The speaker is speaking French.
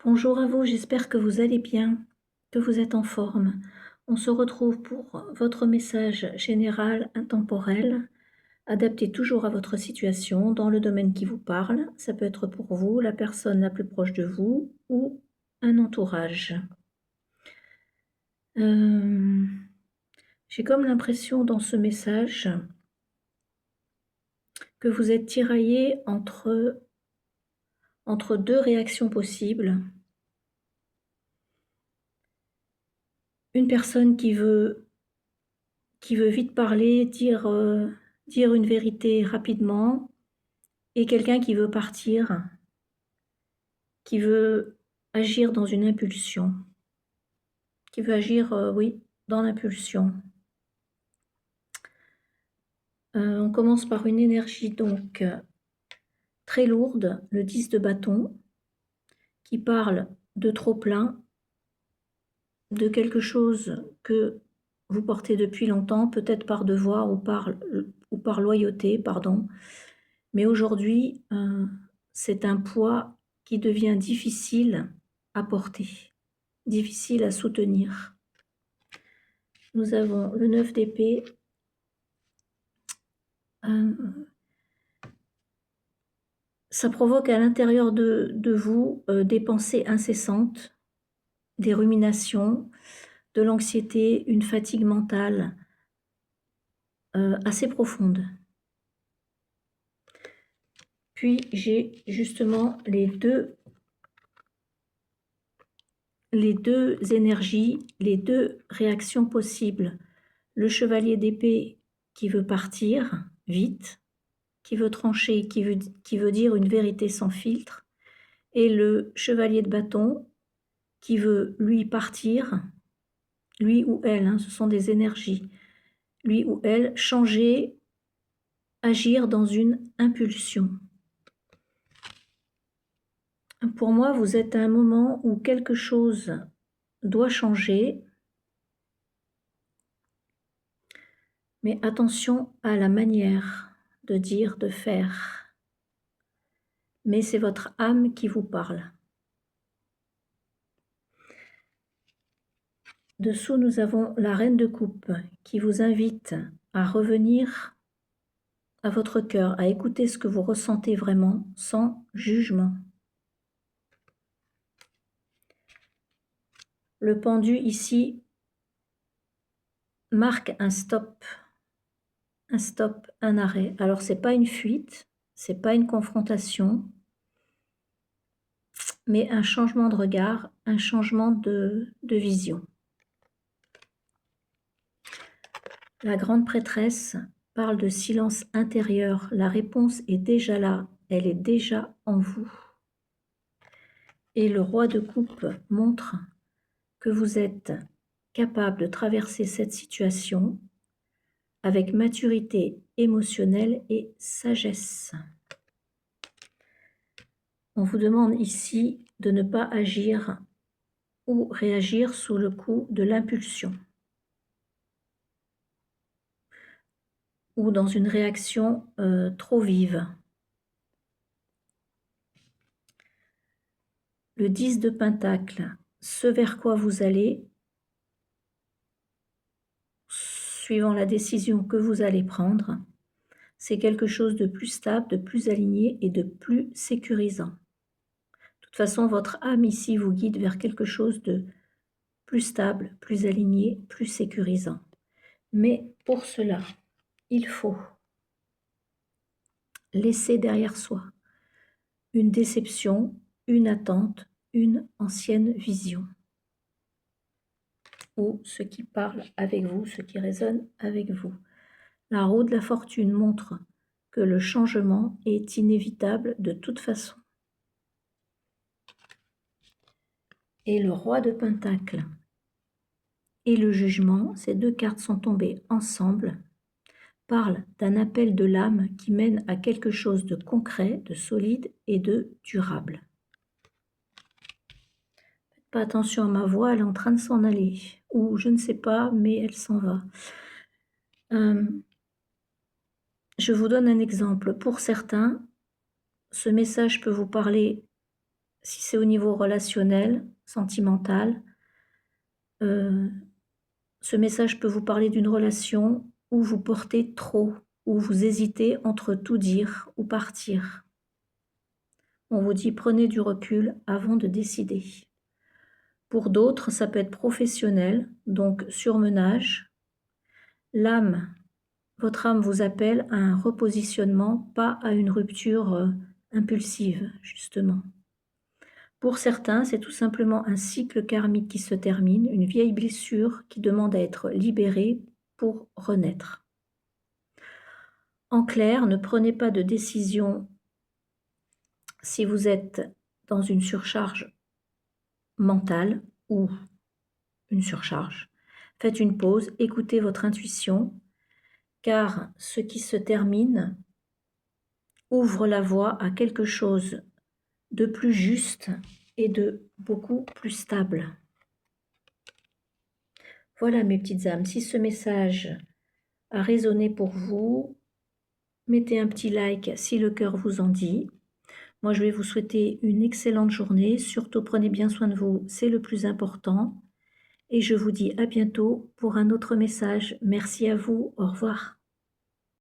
Bonjour à vous, j'espère que vous allez bien, que vous êtes en forme. On se retrouve pour votre message général intemporel, adapté toujours à votre situation, dans le domaine qui vous parle. Ça peut être pour vous, la personne la plus proche de vous ou un entourage. J'ai comme l'impression dans ce message que vous êtes tiraillé entre deux réactions possibles. Une personne qui veut vite parler, dire une vérité rapidement, et quelqu'un qui veut partir, qui veut agir dans une impulsion, qui veut agir, oui, dans l'impulsion. On commence par une énergie donc très lourde, le 10 de bâton, qui parle de trop-plein, de quelque chose que vous portez depuis longtemps, peut-être par devoir ou par loyauté, pardon. Mais aujourd'hui, c'est un poids qui devient difficile à porter, difficile à soutenir. Nous avons le 9 d'épée. Ça provoque à l'intérieur de vous des pensées incessantes, des ruminations, de l'anxiété, une fatigue mentale assez profonde. Puis j'ai justement les deux énergies, les deux réactions possibles. Le chevalier d'épée qui veut partir vite, qui veut trancher, qui veut dire une vérité sans filtre, et le chevalier de bâton qui veut, lui, partir, lui ou elle, ce sont des énergies, lui ou elle, changer, agir dans une impulsion. Pour moi, vous êtes à un moment où quelque chose doit changer, mais attention à la manière de dire, de faire. Mais c'est votre âme qui vous parle. Dessous, nous avons la reine de coupe qui vous invite à revenir à votre cœur, à écouter ce que vous ressentez vraiment, sans jugement. Le pendu ici marque un stop, un arrêt. Alors c'est pas une fuite, c'est pas une confrontation, mais un changement de regard, un changement de vision. La grande prêtresse parle de silence intérieur. La réponse est déjà là, elle est déjà en vous. Et le roi de coupe montre que vous êtes capable de traverser cette situation avec maturité émotionnelle et sagesse. On vous demande ici de ne pas agir ou réagir sous le coup de l'impulsion ou dans une réaction trop vive. Le 10 de Pentacle, ce vers quoi vous allez, suivant la décision que vous allez prendre, c'est quelque chose de plus stable, de plus aligné et de plus sécurisant. De toute façon, votre âme ici vous guide vers quelque chose de plus stable, plus aligné, plus sécurisant. Mais pour cela, il faut laisser derrière soi une déception, une attente, une ancienne vision. Ou ce qui parle avec vous, ce qui résonne avec vous. La roue de la fortune montre que le changement est inévitable de toute façon. Et le roi de Pentacle et le jugement, ces deux cartes sont tombées ensemble, parlent d'un appel de l'âme qui mène à quelque chose de concret, de solide et de durable. Faites pas attention à ma voix, elle est en train de s'en aller. Ou je ne sais pas, mais elle s'en va. Je vous donne un exemple. Pour certains, ce message peut vous parler Si c'est au niveau relationnel, sentimental, ce message peut vous parler d'une relation où vous portez trop, où vous hésitez entre tout dire ou partir. On vous dit prenez du recul avant de décider. Pour d'autres, ça peut être professionnel, donc surmenage. Votre âme vous appelle à un repositionnement, pas à une rupture impulsive, justement. Pour certains, c'est tout simplement un cycle karmique qui se termine, une vieille blessure qui demande à être libérée pour renaître. En clair, ne prenez pas de décision si vous êtes dans une surcharge mentale ou une surcharge. Faites une pause, écoutez votre intuition, car ce qui se termine ouvre la voie à quelque chose de plus juste et de beaucoup plus stable. Voilà mes petites âmes, si ce message a résonné pour vous, mettez un petit like si le cœur vous en dit. Moi, je vais vous souhaiter une excellente journée. Surtout, prenez bien soin de vous, c'est le plus important. Et je vous dis à bientôt pour un autre message. Merci à vous, au revoir.